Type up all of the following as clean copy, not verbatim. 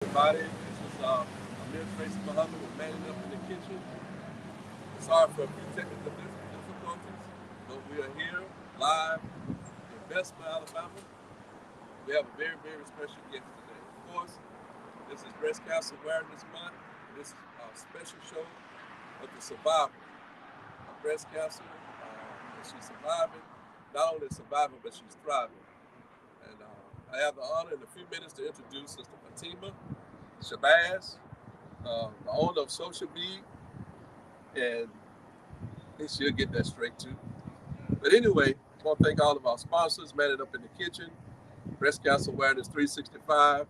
everybody. This is Amir Tracy Muhammad with Manning Up in the Kitchen. Sorry for a few technical difficulties, but we are here live in Bessemer, Alabama. We have a very special guest today. Of course, this is Breast Cancer Awareness Month. This is our special show of the survivor of breast cancer. And she's surviving, not only surviving, but she's thriving. And I have the honor in a few minutes to introduce Sister Fatima Shabazz, the owner of Solcial, and she'll get that straight too. But anyway, I want to thank all of our sponsors, Man It Up in the Kitchen, Breast Cancer Awareness 365,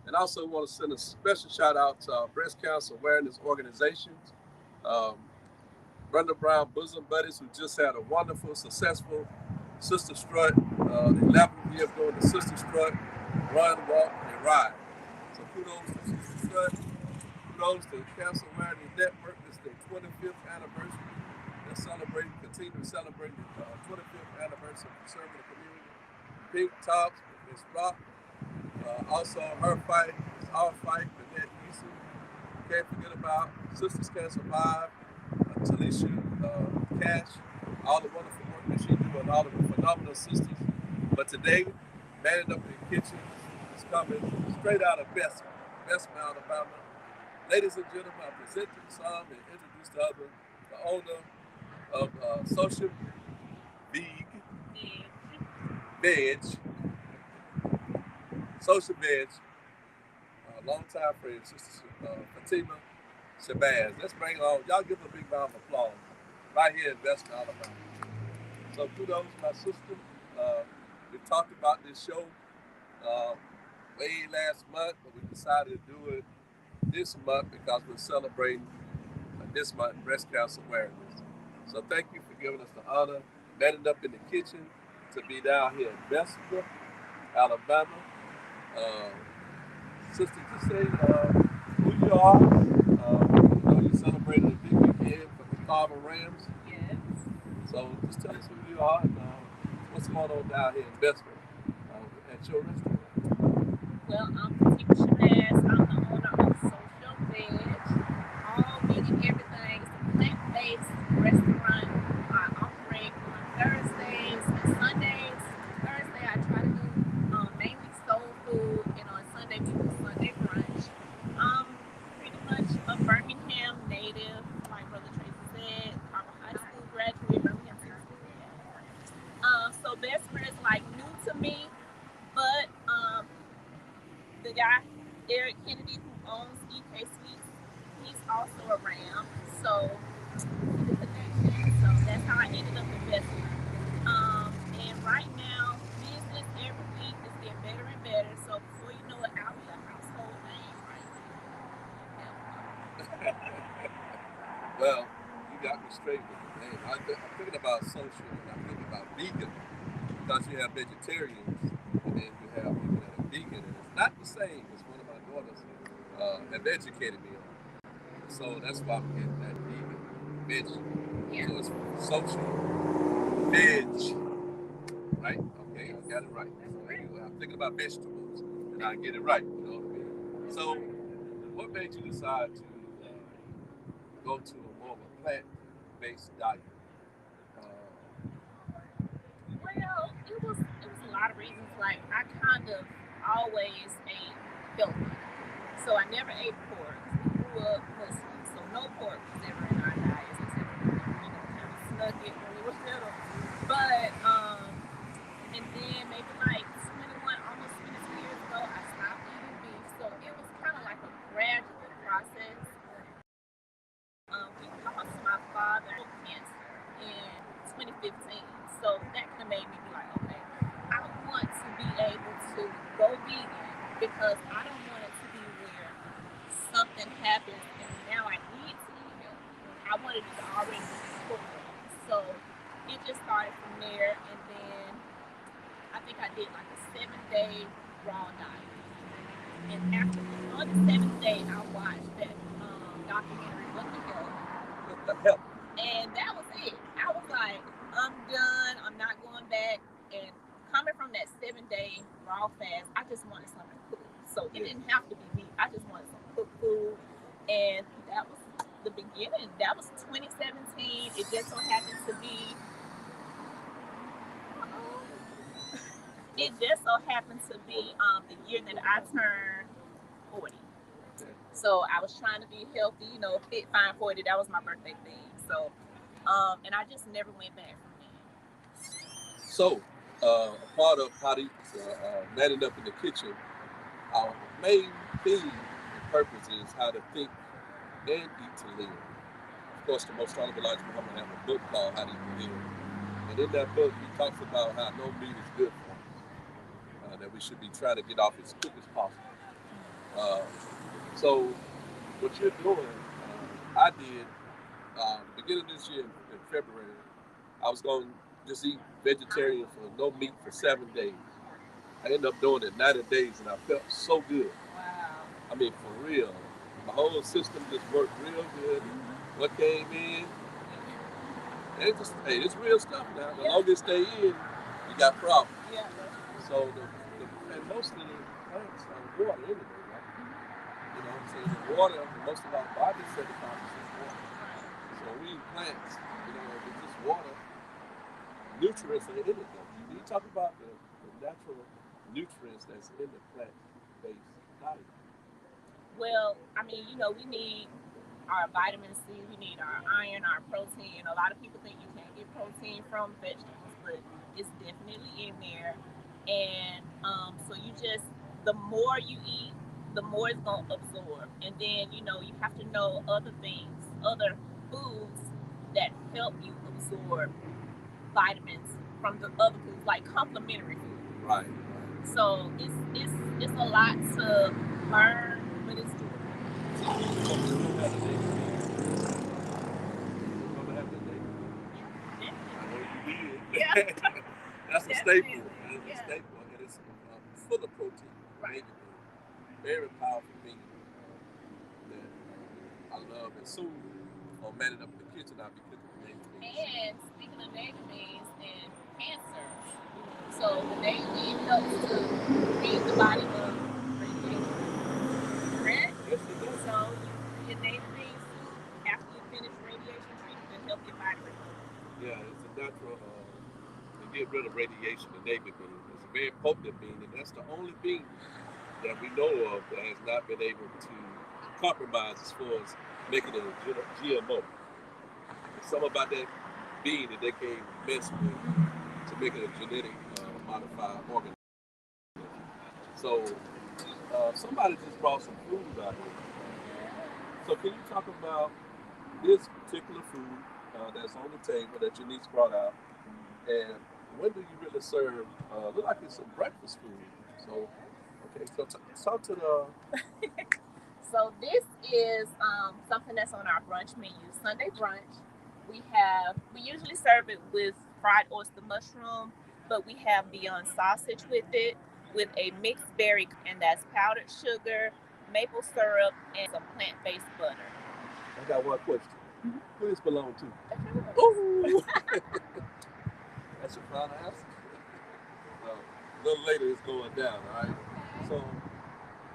and also want to send a special shout out to our breast cancer awareness organizations, um, Brenda Brown Bosom Buddies, who just had a wonderful, successful Sister Strut, the 11th year of doing the Sister Strut, run, walk, and ride. So kudos to Sister Strut. Kudos to Cancer Awareness Network. It's their 25th anniversary. They're celebrating, continue to celebrate the 25th anniversary of serving the community. Pink Tops, Miss Rock. Also, her fight is our fight, Annette Eason. Can't forget about Sisters Can Survive, Talisha Cash, all the wonderful work that she do, and all of the phenomenal sisters. But today, Man It Up in the Kitchen is coming straight out of Bessemer, Alabama. Ladies and gentlemen, I present to some and introduce to others the owner of Solcial Veg, Solcial Veg, longtime friend, Sister Fatima Shabazz. Let's bring on, y'all give her a big round of applause right here in Bessemer, Alabama. So kudos to my sister. We talked about this show way last month, but we decided to do it this month because we're celebrating this month breast cancer awareness. So thank you for giving us the honor, manning up in the kitchen, to be down here in Bessemer, Alabama. Uh, Sister, just say who you are. You celebrated a big weekend for the Carver Rams. Yes. So just tell us who you are and what's going on down here in Bessemer at your restaurant. Well, I'm Fatima Shabazz. I'm the owner of Solcial Veg. All meaning everything. It's a plant-based restaurant. I operate on Thursdays and Sundays. Thursday I try to do mainly soul food, and on Sunday we do Sunday brunch. Pretty much a Birmingham native, like Brother Tracy said, Carver High School graduate, Birmingham City School. So Bessemer is like new to me, but the guy Eric Kennedy who owns EK Sweets, he's also a Ram. So the connection. So that's how I ended up in Bessemer. And right now, business every week is getting better and better. So before you know it, I'll be a household name right now. Well, you got me straight with the name. I'm thinking about social and I'm thinking about vegan because you have vegetarians and then you have people that are vegan, and it's not the same as one of my daughters have educated me on. So that's why I'm getting that vegan veg. Yeah. So it's social veg, right? Okay, I got it right. I'm thinking about vegetables and I get it right. You know what I mean? So, what made you decide to go to a more of a plant-based diet? Well, it was a lot of reasons. Like I kind of always ate healthy, so I never ate pork. We grew up Muslim, so no pork was ever in our diets except for kind of snuck it when we were little. But and then maybe like 21, almost 22 years ago, I stopped eating beef. So it was kind of like a gradual process. We lost my father to cancer in 2015. So that kind of made me be like, okay, I want to be able to go vegan because I don't want it to be where something happens and now I need to eat healthy. I wanted it to already be incorporated. So it just started from there, and then I think I did like a 7-day raw diet. And after on the 7th day, I watched that documentary, What the Hell, What the hell? and that was it. I was like, I'm done. I'm not going back. And coming from that 7-day raw fast, I just wanted something cool. So it didn't have to be meat. I just And that was the beginning. That was 2017. It just so happened to be. It just so happened to be the year that I turned 40. So I was trying to be healthy, fit, fine, 40. That was my birthday thing. So, and I just never went back from there. So, a part of how to manning up in the kitchen, our main theme and purpose is how to think and eat to live. Of course, the Most Honorable Elijah Muhammad have a book called How to Eat to Live. And in that book, he talks about how no meat is good for us, that we should be trying to get off as quick as possible. So, what you're doing, I did, beginning this year in February, I was going to just eat vegetarian for no meat for 7 days. I ended up doing it 90 days, and I felt so good. Wow. I mean, for real. My whole system just worked real good. What came in, and it's real stuff now. The longer it stay in, you got problems. Yeah. So, and most of the plants are water anyway, right? You know what I'm saying? The water, most of our body is 75% water. So we eat plants, it's just water, nutrients are in it though. You talk about the natural nutrients that's in the plant-based diet. Well, I mean, we need our vitamin C, we need our iron, our protein. A lot of people think you can't get protein from vegetables, but it's definitely in there. And so the more you eat, the more it's going to absorb. And then, you have to know other things, other foods that help you absorb vitamins from the other foods, like complementary food. Right. So it's a lot to learn, but it's doable. Yeah. That's a staple. That's a staple, and it's full of protein. Right. Very powerful meat that I love. And soon, on Manning Up in the Kitchen, I'll be cooking the navy beans. And speaking of navy beans and cancer, so the navy bean helps to feed the body of radiation. Correct? Yes, it does. So your navy bean soup, after you finish radiation treatment, will help your body recover. Yeah, it's a natural. To get rid of radiation, the navy bean. It's a very potent bean, and that's the only bean that we know of that has not been able to compromise as far as making it a GMO. There's something about that bean that they can't mess with to make it a genetic modified organism. So somebody just brought some food out here. So can you talk about this particular food that's on the table that your niece brought out? And when do you really serve? Look like it's some breakfast food. So, okay, so talk to the. So this is something that's on our brunch menu, Sunday brunch. We usually serve it with fried oyster mushroom, but we have Beyond sausage with it, with a mixed berry, and that's powdered sugar, maple syrup, and some plant-based butter. I got one question. Mm-hmm. Who does this belong to? Ooh. That's your final answer. A little later, it's going down, all right? So,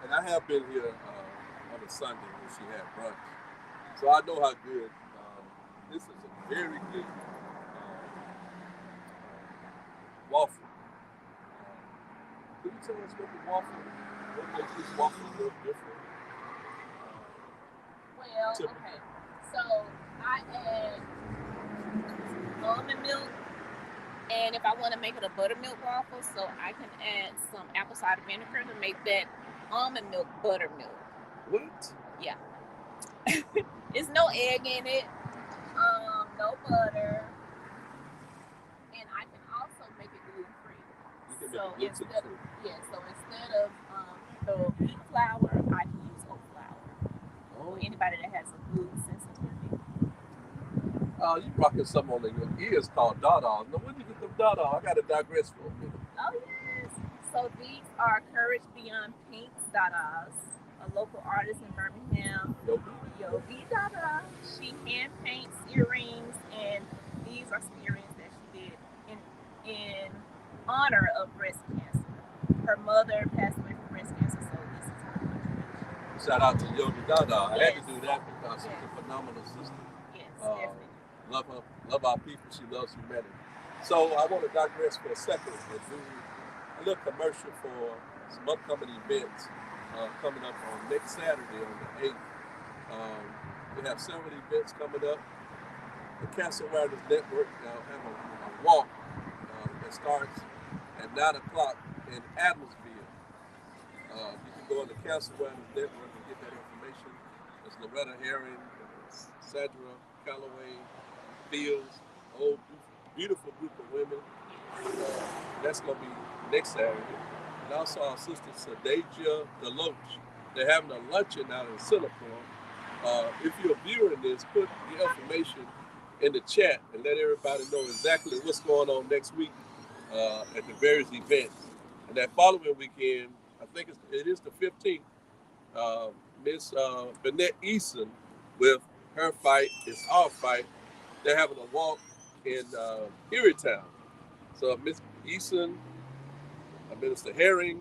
and I have been here on a Sunday when she had brunch. So I know how good, this is a very good waffle. Can you tell us what the waffle, what makes this waffle a little different? Well, okay. So I add almond milk. And if I want to make it a buttermilk waffle, so I can add some apple cider vinegar to make that almond milk buttermilk. What? Yeah. There's no egg in it, no butter, and I can also make it gluten free. So instead of the wheat flour, I can use oat flour. For anybody that has a gluten sensitivity. You rocking something on your ears called Dada. Now, where did you get them Dada? I got to digress for a minute. Oh, yes. So these are Courage Beyond Pink's Dadas, a local artist in Birmingham. Yogi Dada. She hand paints earrings, and these are earrings that she did in honor of breast cancer. Her mother passed away from breast cancer, so this is her contribution. shout out to Yogi Dada. I had to Yes. do that because she's Yes. a phenomenal sister. Yes, Uh, definitely. love her, love our people. She loves humanity. So I want to digress for a second and do a little commercial for some upcoming events coming up on next Saturday on the 8th. Um, we have several events coming up. The Cancer Awareness Network have a walk that starts at 9 o'clock in Adamsville. You can go on the Cancer Awareness Network and get that information. It's Loretta Herring, Sandra Calloway, Fields, whole beautiful group of women. That's going to be next Saturday. And also our sister Sadaja Deloach. They're having a luncheon out in Singapore. If you're viewing this, put the information in the chat and let everybody know exactly what's going on next week at the various events. And that following weekend, I think it is the 15th, Miss Bennett Eason with her fight, It's Our Fight. They're having a walk in Erie Town. So Miss Eason, Minister Herring,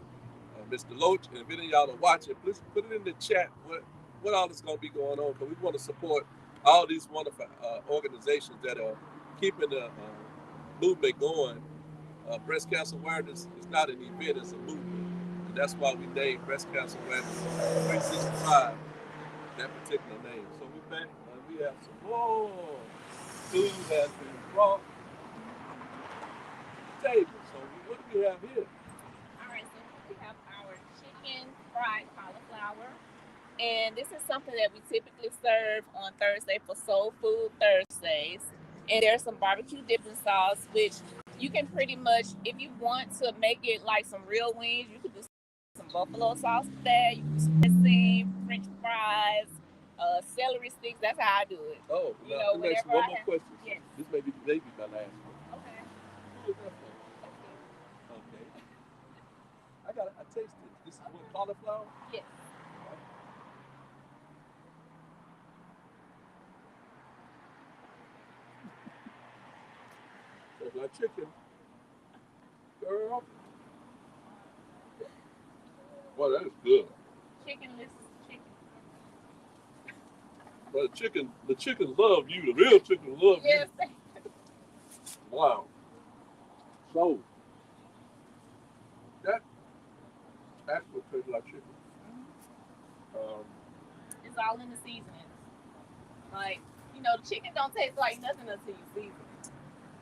Mr. Loach, and if any of y'all are watching, please put it in the chat what all is going to be going on, because we want to support all these wonderful organizations that are keeping the movement going. Breast cancer awareness is not an event, it's a movement. And that's why we named Breast Cancer Awareness 365 that particular name. So we're back and we have some more food has been brought to the table. So what do we have here? All right, so here we have our chicken fried cauliflower. And this is something that we typically serve on Thursday for Soul Food Thursdays. And there's some barbecue dipping sauce, which you can pretty much, if you want to make it like some real wings, you could do some buffalo sauce with that. You can do some dressing, French fries, celery sticks. That's how I do it. Oh, You now, know, let me ask you one more question. Yes. This may be my last one. Okay. Who is that for? Okay. I taste it. This is what, cauliflower? Yes. It's like chicken. Girl. Well, that is good. Chickenless chicken. But the chicken love you. The real chicken love Yes. you. Wow. So that actually tastes like chicken. Um, It's all in the seasoning. Like, you know, the chicken don't taste like nothing until you season it.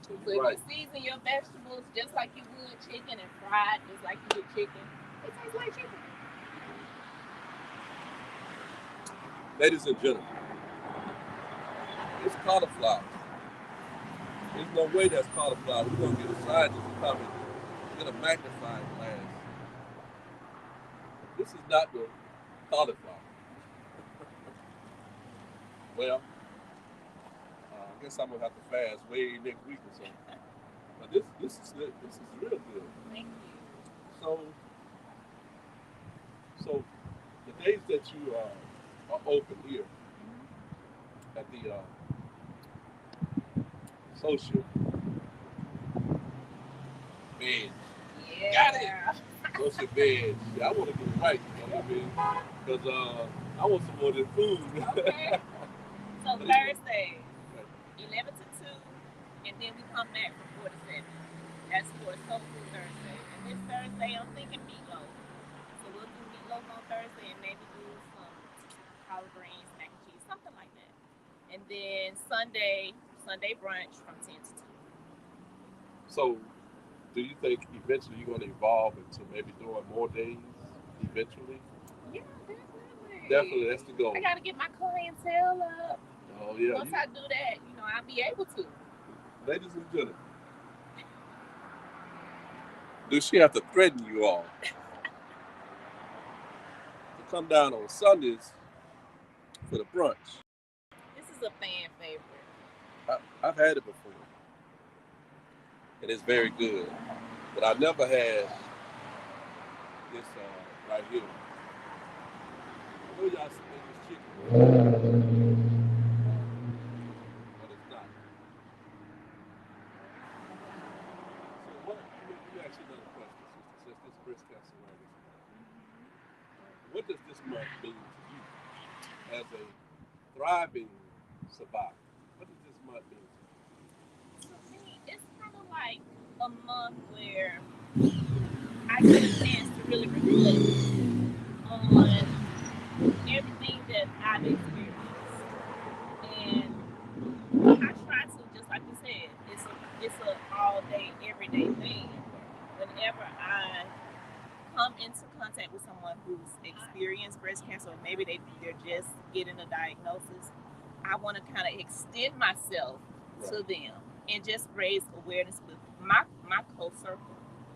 So if right. you season your vegetables just like you would chicken and fried just like you would chicken, it tastes like chicken. Ladies and gentlemen, it's cauliflower. There's no way that's cauliflower. We're gonna get a scientist to come and get a magnifying glass. This is not the cauliflower. Well, I guess I'm gonna have to fast way next week or so. But this is good. This is real good. Thank you. So the days that you are open here at the Solcial bed. Yeah. Got it. Social bed. Yeah, I want to get it right. You know what I mean? Because I want some more of this food. Okay. So Thursday, 11 to 2, and then we come back from 4 to 7. That's for Soul Food Thursday. And this Thursday, I'm thinking meatloaf. So we'll do meatloaf on Thursday and maybe do some collard greens, mac and cheese, something like that. And then Sunday brunch from 10 to 2. So, do you think eventually you're going to evolve into maybe doing more days eventually? Yeah, definitely. Definitely, that's the goal. I got to get my clientele up. Oh, yeah. Once I do that, I'll be able to. Ladies and gentlemen, do she have to threaten you all to come down on Sundays for the brunch? This is a fan favorite. I've had it before, and it's very good. But I never had this right here. I know y'all see this chicken, but it's not. So let me ask you another question, sister, since this breast cancer awareness. What does this month mean to you? as a thriving survivor? What does this month mean to To me, it's kind of like a month where I get a chance to really reflect on everything that I've experienced. And I try to, just like you said, it's a all day, everyday thing. Whenever I come into contact with someone who's experienced breast cancer, or maybe they're just getting a diagnosis, I want to kind of extend myself you? to them and just raise awareness with my close circle,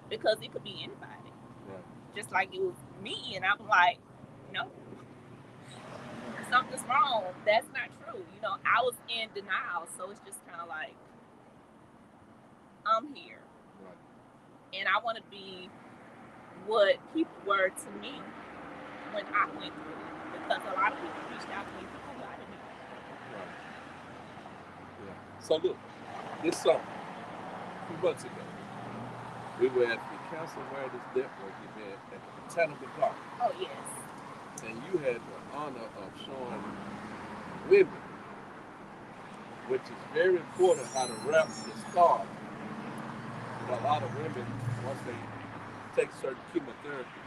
because it could be anybody. Right. Just like it was me, and I'm like, no, something's wrong. That's not true. I was in denial, so it's just kind of like, I'm here, Right. and I want to be what people were to me when I went through it, because a lot of people reached out to me from a lot of me. Right. Yeah. So look, this summer, 2 months ago, we were at the Cancer Awareness Network event at the Botanical Garden. Oh yes. And you had the honor of showing women, which is very important, how to wrap the scar. A lot of women, once they take certain chemotherapy,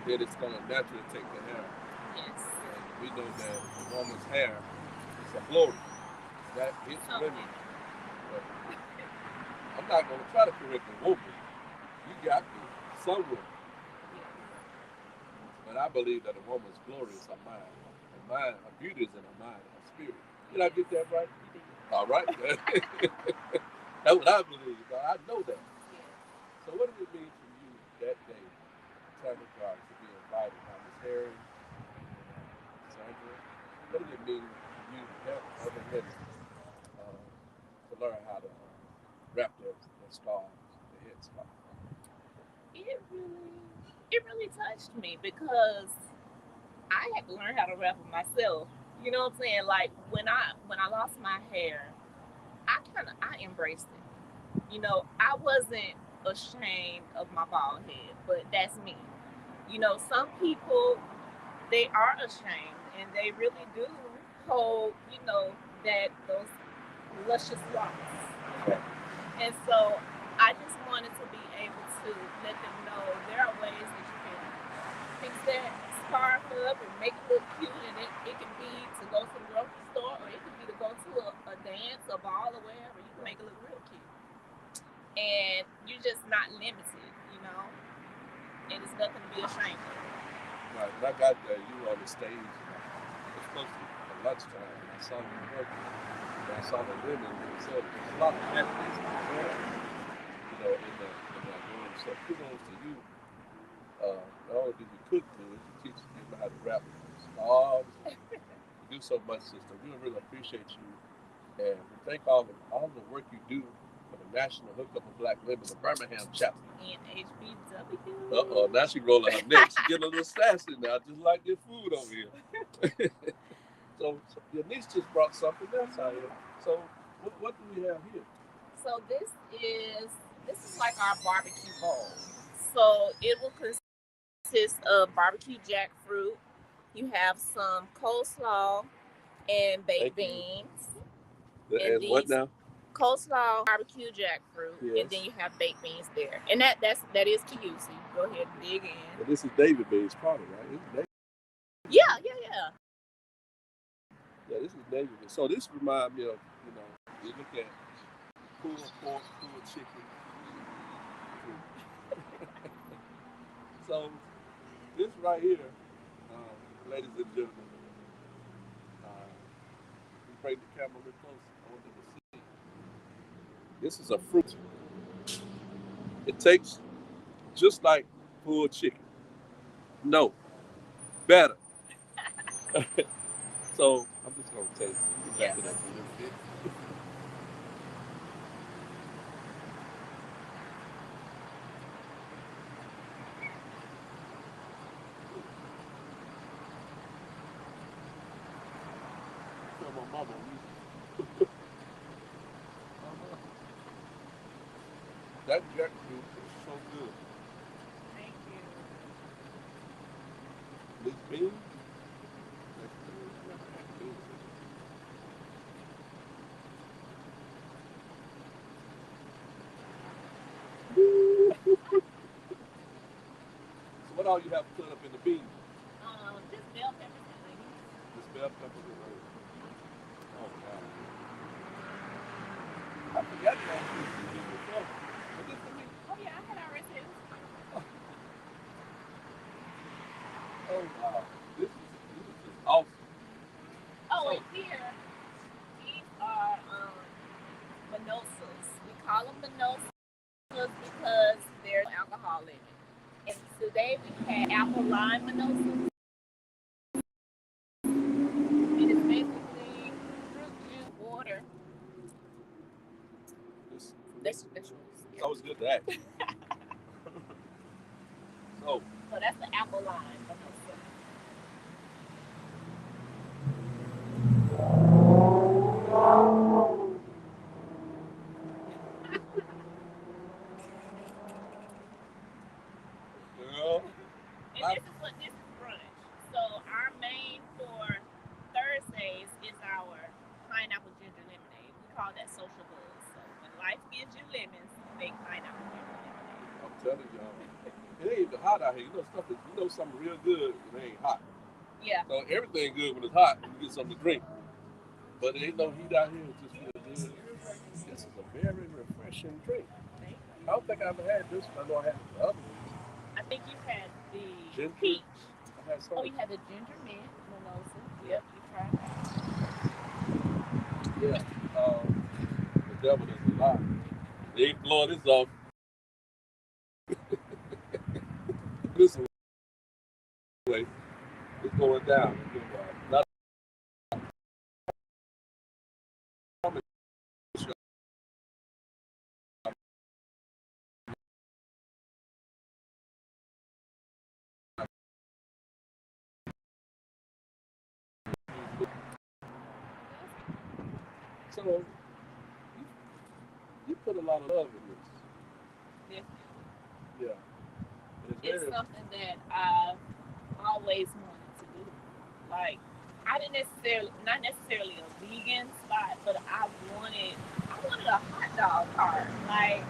then it's going to naturally take the hair. Yes. And we know that a woman's hair is a glory. That hits women. But I'm not going to try to correct a woman. You got me. Some women. But I believe that a woman's glory is her mind. Her mind, her beauty is in her mind, her spirit. Did I get that right? All right. That's what I believe. But I know that. So what did it mean for you that day, Tammy God, to be invited by Miss Harry, Sandra? What did it mean for you to help other women to learn how to wrap their scars, their head scarf? It really touched me, because I had to learn how to wrap it myself. You know what I'm saying? Like when I lost my hair, I embraced it. I wasn't ashamed of my bald head, but that's me. Some people, they are ashamed, and they really do hold, that those luscious locks. And so I just wanted to be able to let them know there are ways that you can fix that scarf up and make it look cute. And it can be to go to the grocery store, or it could be to go to a dance, a ball, or wherever. You can make it look real cute. And you're just not limited. And it's nothing to be ashamed of. Right. When I got there, you were on the stage. It was supposed to be lunchtime, and I saw you working. And I saw the women. So there's a lot of athletes in that room. So kudos to you. Not only did you cook good, you teach people how to wrap scarves. You do so much, sister. We really appreciate you, and we thank all the work you do for the National Hookup of Black Women, the Birmingham chapter. NHBW. Now she rolling her neck. She getting a little sassy now, just like your food over here. So your niece just brought something else out here. So what do we have here? So this is like our barbecue bowl. So it will consist of barbecue jackfruit. You have some coleslaw and baked beans. And what now? Coleslaw, barbecue jackfruit, yes. And then you have baked beans there. And that is to you. So you go ahead and dig in. But this is David Beans probably, right? This is David. Yeah. Yeah, this is David Beans. So this reminds me of, you look at pulled pork, pulled chicken. So this right here, ladies and gentlemen, we bring the camera a little closer. I want them to see. This is a fruit. It tastes just like pulled chicken. No, better. So I'm just gonna taste it. Back it up a little bit. Tell my mama. That jackfruit is so good. Thank you. These beans, What all you have put up in the beans? Just bell peppers and onions. Just bell peppers and onions. Oh God. I forgot that before. But this for me. Oh yeah, I had already said this. Oh wow. This is just awesome. Oh, So, and here, these are mimosas. We call them mimosas because there's alcohol in it. And today we had apple lime mimosas. It is basically fruit juice, water, vegetables. it's always good to act. So that's the apple lime mimosa. girl. And this is brunch. So our main for Thursdays is our pineapple ginger lemonade. We call that social buzz. So when life gives you lemons, make pineapple ginger lemonade. I'm telling y'all. It ain't even hot out here. You know something real good when it ain't hot. Yeah. So everything good when it's hot, you get something to drink. But there ain't no heat out here, it just feels good. This is a very refreshing drink. I don't think I've ever had this one. I know I had the other ones. I think you had the Ginger? peach. I had some. Oh, you had the ginger mint mimosa. Yep, you tried that. Yeah. The devil is a lie. They ain't blowing this off. This way, it's going down. It's going down. Not so you put a lot of love in this. Definitely. Yeah. It's something that I've always wanted to do. Like, I didn't not necessarily a vegan spot, but I wanted a hot dog cart. Like,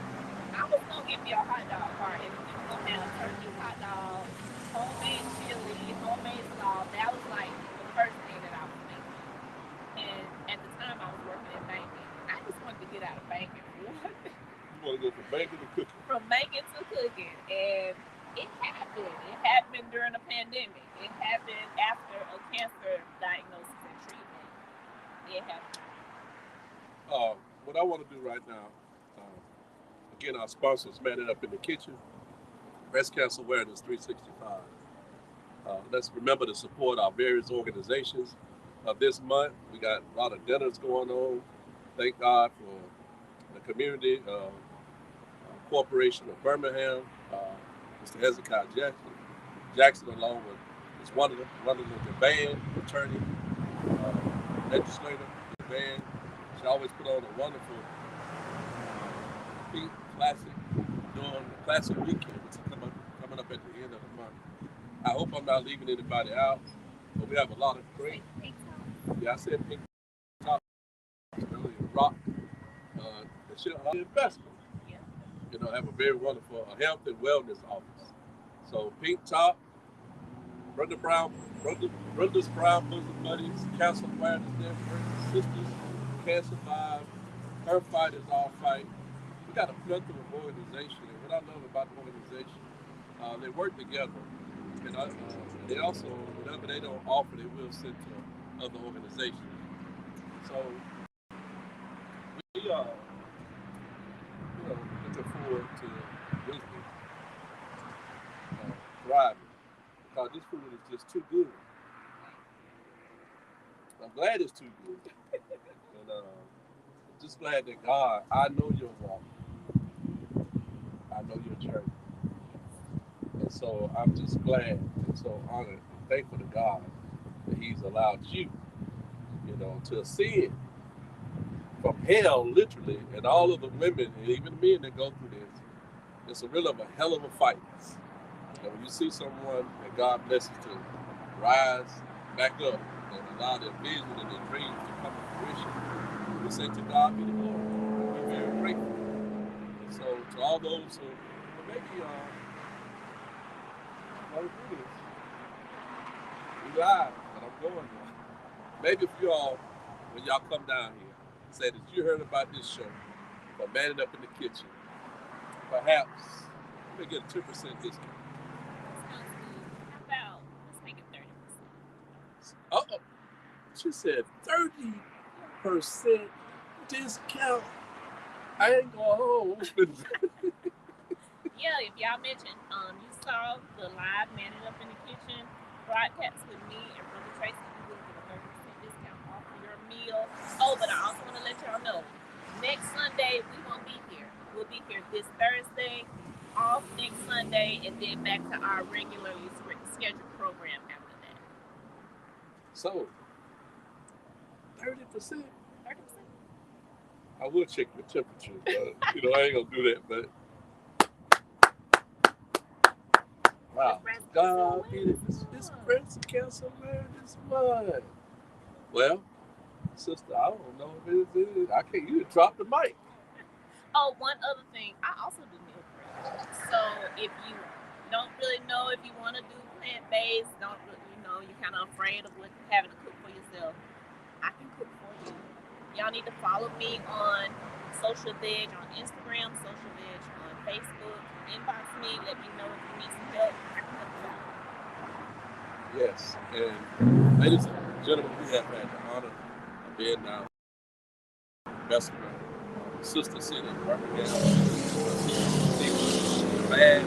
I was gonna get me a hot dog cart, and we were gonna have turkey hot dogs, homemade chili, homemade sauce. That was like the first thing that I was thinking. And at the time, I was working in banking. I just wanted to get out of banking. You want to go from banking to cooking? From banking to cooking, and it happened. It happened during a pandemic. It happened after a cancer diagnosis and treatment. It happened. What I want to do right now, again, our sponsors, Man It Up in the Kitchen, Breast Cancer Awareness 365. Let's remember to support our various organizations. This month, we got a lot of dinners going on. Thank God for the community corporation of Birmingham, Mr. Hezekiah Jackson, along with his wonderful band, attorney, legislator, the band. She always put on a wonderful Pink Classic during the Classic weekend, which is coming up at the end of the month. I hope I'm not leaving anybody out, but we have a lot of great. Yeah, I said Pink Top, really rock, the investment. You know, have a very wonderful health and wellness office. So Pink Top, Brothers Brown Bosom Buddies, Cancer Awareness Network, Sisters, Cancer Live, Her Fight is Our Fight. We got a plethora of organization, and what I love about the organization, they work together, and they also, whatever they don't offer, they will send to other organizations. So we are, looking forward to business thriving, because this food is just too good. I'm glad it's too good, and I'm just glad that God, I know your walk, I know your journey. And so I'm just glad and so honored and thankful to God that He's allowed you, to see it from hell, literally, and all of the women and even the men that go through this. It's a real of a hell of a fight. And when you see someone that God blesses to rise back up and allow their vision and their dreams to come to fruition, we say to God be the glory. We're very grateful. And so to all those who maybe how to do this. We live, but I'm going now. Maybe if you all, when y'all come down here, say that you heard about this show for Manning Up in the Kitchen, perhaps you may get a 2% discount. Sounds good. How about let's make it 30%? Uh-oh. She said 30% discount. I ain't going home. Yeah, if y'all mentioned you saw the live Manning Up in the Kitchen broadcast with me and Brother Tracy, you will get a 30% discount off of your meal. Oh, but I also want to let y'all know, next Sunday we won't be here. We'll be here this Thursday, off next Sunday, and then back to our regularly scheduled program after that. So, 30%. 30%. I will check the temperature, but I ain't gonna do that. But wow, God be this breast cancer awareness month. Well, sister, I don't know if it. I can't. You drop the mic. Oh, one other thing, I also do meal prep. So if you don't really know if you want to do plant-based, you're kind of afraid of having to cook for yourself, I can cook for you. Y'all need to follow me on Social Veg on Instagram, Social Veg on Facebook. Inbox me, let me know if you need some help. I can help you out. Yes, and ladies and gentlemen, we have had the honor of being now ambassador, Sister City, Birmingham, bad,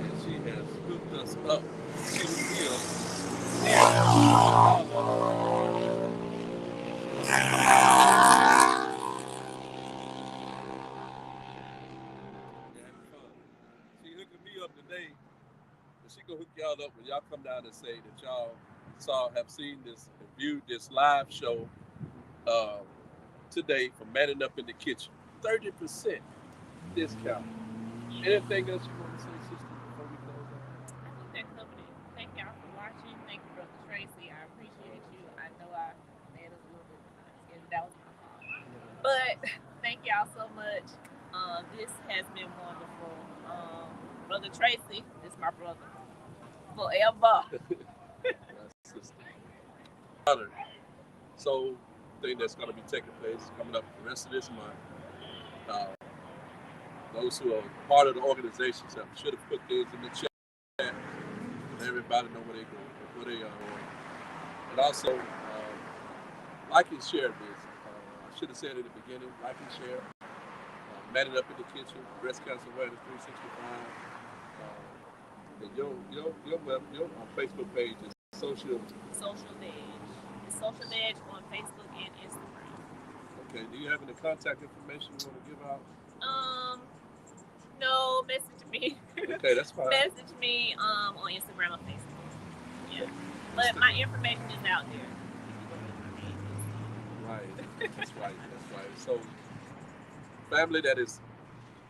and she has hooked us up. She will. She hooking me up today, but she gonna hook y'all up when y'all come down and say that y'all have seen this and viewed this live show today from Manning Up in the Kitchen. 30% discount. Anything else you want to say, sister, before we close out? I think that covered it. Thank y'all for watching. Thank you, Brother Tracy. I appreciate you. I know I made us a little bit behind schedule. That was my fault. But thank y'all so much. This has been wonderful. Brother Tracy, this is my brother. Forever. My sister. Honored. So, thing that's going to be taking place coming up the rest of this month. Those who are part of the organization should have put things in the chat. Everybody know where they go, where they are. And also, like and share this. I should have said it at the beginning. Like and share. Manning Up in the Kitchen, Breast Cancer Awareness 365. And your Facebook page is Solcial. Social Veg. It's Social Veg on Facebook and Instagram. Okay. Do you have any contact information you want to give out? No, message me. Okay, that's fine. Message me on Instagram or Facebook. Yeah. But my information is out there. Right. That's right. So, family, that is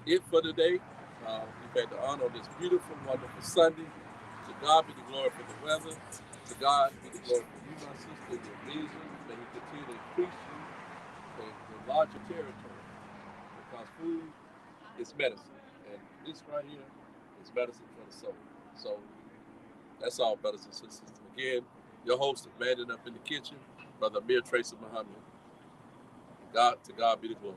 it for today. We've had the honor of this beautiful, wonderful Sunday. To God be the glory for the weather. To God be the glory for you, my sister, your vision. May He continue to increase you and enlarge your territory. Because food is medicine. And this right here is medicine for the soul. So that's all, brothers and sisters. Again, your host of Manning Up in the Kitchen, Brother Amir Tracy Muhammad. To God be the glory.